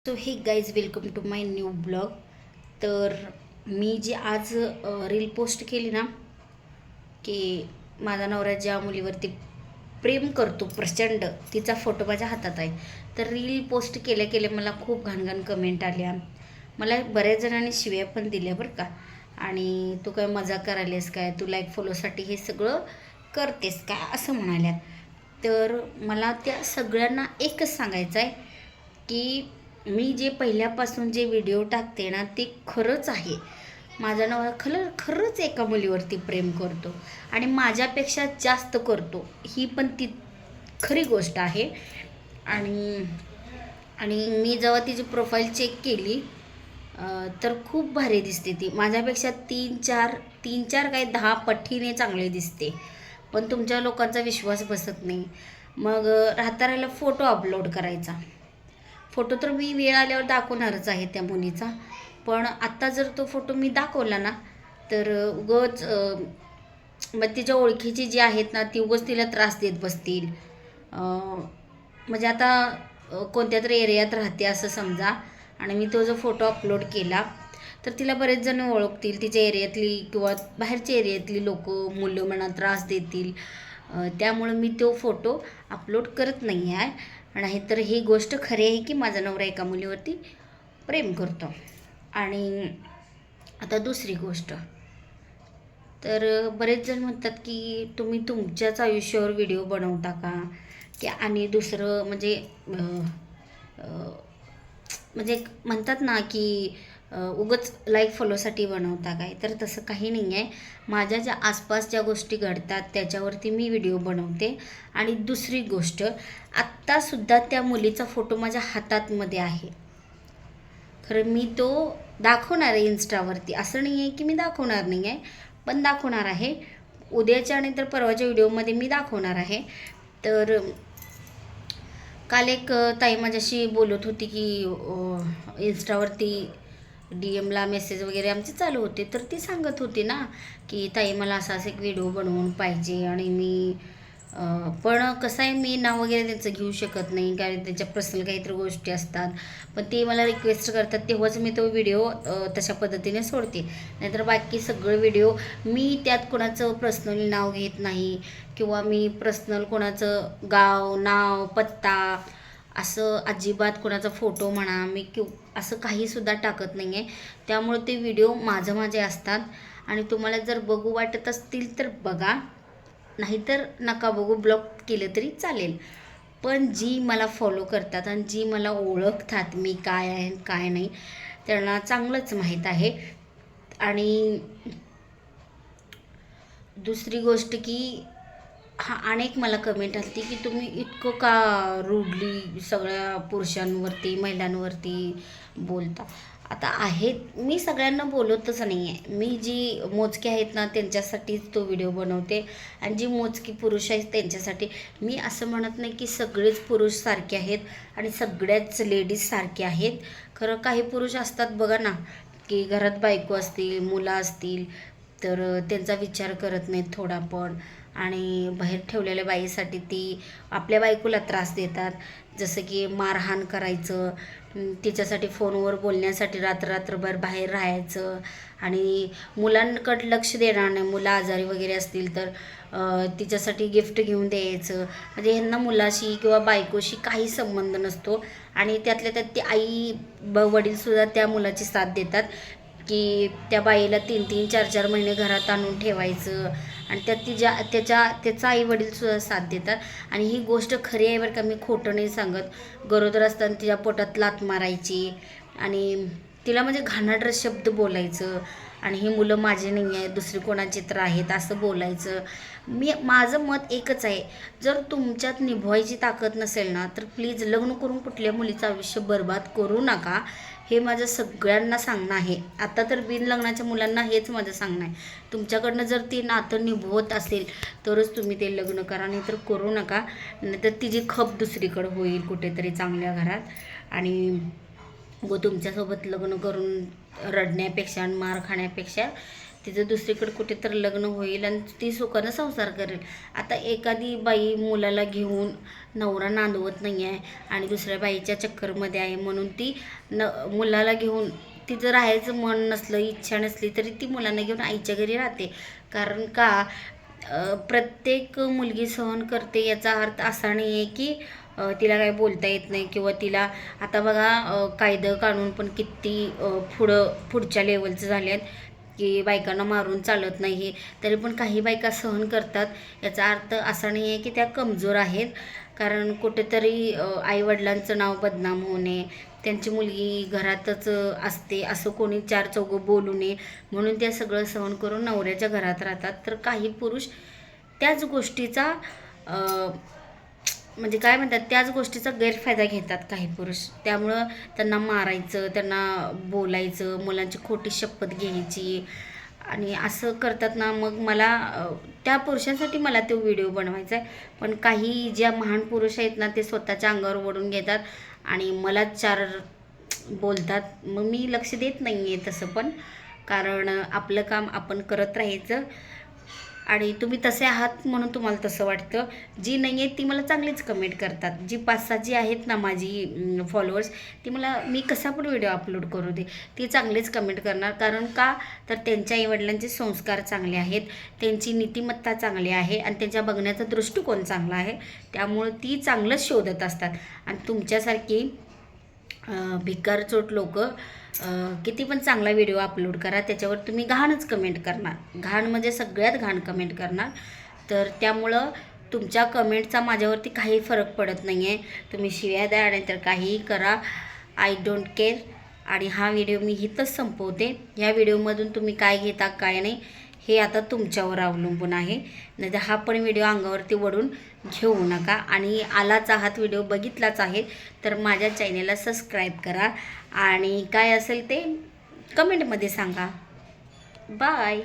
So hey guys welcome to my new blog. तर मी जी आज रील पोस्ट केली ना की माझा नवरा ज्या मुलीवरती प्रेम करतो प्रचंड, तिचा फोटो माझ्या हातात आहे. तर रील पोस्ट केल्या केल्या मला खूप घाणघाण कमेंट आल्या. मला बऱ्याच जणांनी शिव्या पण दिल्या बरं का. आणि तू काय मजा करायलेस काय, तू लाईक फॉलोसाठी हे सगळं करतेस काय असं म्हणाल्यात. तर मला त्या सगळ्यांना एकच सांगायचं आहे की मी जे पहिल्यापासून जे व्हिडिओ टाकते ना ते खरंच आहे. माझा नवरा खरंच एका मुलीवरती प्रेम करतो आणि माझ्यापेक्षा जास्त करतो, ही पण ती खरी गोष्ट आहे. आणि आणि मी जेव्हा तिची प्रोफाईल चेक केली तर खूप भारी दिसते ती. माझ्यापेक्षा तीन चार काय 10 पटीने चांगले दिसते. पण तुमच्या लोकांचा विश्वास बसत नाही. मग राहता राहिला फोटो अपलोड करायचा. फोटो तर मी वेळ आल्यावर दाखवणारच आहे त्या मुलीचा. पण आत्ता जर तो फोटो मी दाखवला ना तर उगाच मग तिच्या ओळखीची जी आहेत ना ती उगाच तिला त्रास देत बसतील. म्हणजे आता कोणत्या तरी एरियात राहते असं समजा, आणि मी तो जो फोटो अपलोड केला तर तिला बरेच जण ओळखतील. तिच्या एरियातली किंवा बाहेरच्या एरियातली लोक मुलं म्हणा त्रास देतील. त्यामुळं मी तो फोटो अपलोड करत नाही आहे. नाहीतर ही गोष्ट खरी आहे की माझा नवरा एका मुलीवरती प्रेम करतो. आणि आता दुसरी गोष्ट, तर बरेच जण म्हणतात की तुम्ही तुमच्याच आयुष्यावर व्हिडिओ बनवता का, की आणि दुसरं म्हणजे म्हणजे म्हणतात ना की उगाच लाईक फॉलोसाठी बनवता काय. तर तसं काही नाही आहे. माझ्या ज्या आसपास ज्या गोष्टी घडतात त्याच्यावरती मी व्हिडिओ बनवते. आणि दुसरी गोष्ट, आत्तासुद्धा त्या मुलीचा फोटो माझ्या हातातमध्ये आहे. खरं मी तो दाखवणार आहे इन्स्टावरती, असं नाही आहे की मी दाखवणार नाही आहे, पण दाखवणार आहे. उद्याच्या आणि तर परवाच्या व्हिडिओमध्ये मी दाखवणार आहे. तर काल एक ताई माझ्याशी बोलत होती की इन्स्टावरती DM ला मेसेज वगैरे आमचे चालू होते. तर ती सांगत होती ना की ताई मला असा एक व्हिडिओ बनवून पाहिजे. आणि मी पण कसं आहे, मी नाव वगैरे त्यांचं घेऊ शकत नाही कारण त्यांच्या पर्सनल काहीतरी गोष्टी असतात. पण ते मला रिक्वेस्ट करतात तेव्हाच मी तो व्हिडिओ तशा पद्धतीने सोडते. नाहीतर बाकी सगळं व्हिडिओ मी त्यात कोणाचं पर्सनली नाव घेत नाही किंवा मी पर्सनल कोणाचं गाव नाव पत्ता असं अजिबात, कोणाचा फोटो म्हणा मी असं काहीसुद्धा टाकत नाही आहे. त्यामुळे ते व्हिडिओ माझे असतात. आणि तुम्हाला जर बघू वाटत असतील तर बघा, नाहीतर नका बघू, ब्लॉक केलं तरी चालेल. पण जी मला फॉलो करतात आणि जी मला ओळखतात मी काय आहे काय नाही, त्यांना चांगलंच माहीत आहे. आणि दुसरी गोष्ट की अनेक मला कमेंट आली की तुम्ही इतकं का रूडली सगळ्या पुरुषांवरती महिलांवरती बोलता. आता आहेत, मी सगळ्यांना बोलतच नाही आहे. मी जी मोजकी आहेत ना त्यांच्यासाठीच तो व्हिडिओ बनवते. आणि जी मोजकी पुरुष आहेत त्यांच्यासाठी. मी असं म्हणत नाही की सगळेच पुरुष सारखे आहेत आणि सगळ्याच लेडीज सारखे आहेत. खरं काही पुरुष असतात बघा ना की घरात बायको असतील मुलं असतील तर त्यांचा विचार करत नाहीत थोडा पण. आणि बाहेर ठेवलेल्या बाईसाठी ती आपल्या बायकोला त्रास देतात. जसं की मारहाण करायचं, तिच्यासाठी फोनवर बोलण्यासाठी रात्रभर बाहेर राहायचं. आणि मुलांकडे लक्ष देणार नाही. मुलं आजारी वगैरे असतील तर तिच्यासाठी गिफ्ट घेऊन द्यायचं. म्हणजे ह्यांना मुलाशी किंवा बायकोशी काही संबंध नसतो. आणि त्यातल्या त्यात ती आई वडीलसुद्धा त्या मुलाची साथ देतात की त्या बाईला 3-3 4-4 महिने घरात आणून ठेवायचं. आणि त्यात त्याचा आई वडीलसुद्धा साथ देतात. आणि ही गोष्ट खरी आहे बरं का, मी खोटं नाही सांगत. गरोदर असताना तिच्या पोटात लाथ मारायची आणि तिला म्हणजे घाणेरडे शब्द बोलायचं. आणि ही मुलं माझी नाही आहेत दुसरी कोणाची तर आहेत असं बोलायचं. माझं मत एकच आहे, जर तुमच्यात निभवायची ताकद नसेल ना तर प्लीज लग्न करून कुठल्या मुलीचं आयुष्य बर्बाद करू नका. हे माझं सगळ्यांना सांगणं आहे. आता तर बिनलग्नाच्या मुलांना हेच माझं सांगणं आहे. तुमच्याकडनं जर ती नातं निभवत असेल तरच तुम्ही ते लग्न करा, नाही तर करू नका. नाहीतर तिची खप दुसरीकडे होईल कुठेतरी चांगल्या घरात. आणि तुमच्यासोबत लग्न करून रडण्यापेक्षा आणि मार खाण्यापेक्षा तिचं दुसरीकडे कुठे तर लग्न होईल आणि ती सुखानं संसार करेल. आता एखादी बाई मुलाला घेऊन नवरा नांदवत नाही आहे आणि दुसऱ्या बाईच्या चक्करमध्ये आहे म्हणून ती मुलाला घेऊन तिचं राहायचं मन नसलं, इच्छा नसली तरी ती मुलांना घेऊन आईच्या घरी राहते. कारण का प्रत्येक मुलगी सहन करते याचा अर्थ असा नाही आहे की तिला काही बोलता येत नाही किंवा तिला आता बघा कायदा कानून पण किती पुढच्या लेवलचं झाले आहेत की बायकांना मारून चालत नाही. तरी पण काही बायका सहन करतात. याचा अर्थ असा नाही आहे की त्या कमजोर आहेत. कारण कुठेतरी आईवडिलांचं नाव बदनाम होणे, त्यांची मुलगी घरातच असते असं कोणी चार चौघं बोलू नये म्हणून त्या सगळं सहन करून नवऱ्याच्या घरात राहतात. तर काही पुरुष त्याच गोष्टीचा म्हणजे काय म्हणतात त्याच गोष्टीचा गैरफायदा घेतात काही पुरुष. त्यामुळं त्यांना मारायचं, त्यांना बोलायचं, मुलांची खोटी शपथ घ्यायची आणि असं करतात ना. मग मला त्या पुरुषांसाठी मला तो व्हिडिओ बनवायचा आहे. पण काही ज्या महान पुरुष आहेत ना ते स्वतःच्या अंगावर ओढून घेतात आणि मला चार बोलतात. मग मी लक्ष देत नाही आहे तसं पण, कारण आपलं काम आपण करत राहायचं. आणि तुम्ही तसे आहात म्हणून तुम्हाला तसं वाटतं. जी नाही आहे ती मला चांगलीच कमेंट करतात. जी 5-6 जी आहेत ना माझी फॉलोअर्स, ती मला मी कसा पण व्हिडिओ अपलोड करू दे ती चांगलीच कमेंट करणार. कारण का तर त्यांच्या आईवडिलांचे संस्कार चांगले आहेत, त्यांची नीतिमत्ता चांगली आहे आणि त्यांच्या बघण्याचा दृष्टिकोन चांगला आहे. त्यामुळं ती चांगलंच शोधत असतात. आणि तुमच्यासारखी भिकारचोट लोक किती पण चांगला व्हिडिओ अपलोड करा त्याच्यावर तुम्ही घाणच कमेंट करणार. घाण म्हणजे सगळ्यात घाण कमेंट करणार. तर त्यामुळं तुमच्या कमेंटचा माझ्यावरती काही फरक पडत नाही आहे. तुम्ही शिव्या द्या नाहीतर काहीही करा, आय डोंट केअर. आणि हा व्हिडिओ मी इथंच संपवते. ह्या व्हिडिओमधून तुम्ही काय घेता काय नाही हे आता तुमच्यावर अवलंबून आहे. नाहीतर हा पण व्हिडिओ अंगावरती वळून घेऊ नका. आणि आलाच आहात, व्हिडिओ बघितलाच आहे तर माझ्या चॅनेलला सबस्क्राईब करा आणि काय असेल ते कमेंटमध्ये सांगा. बाय.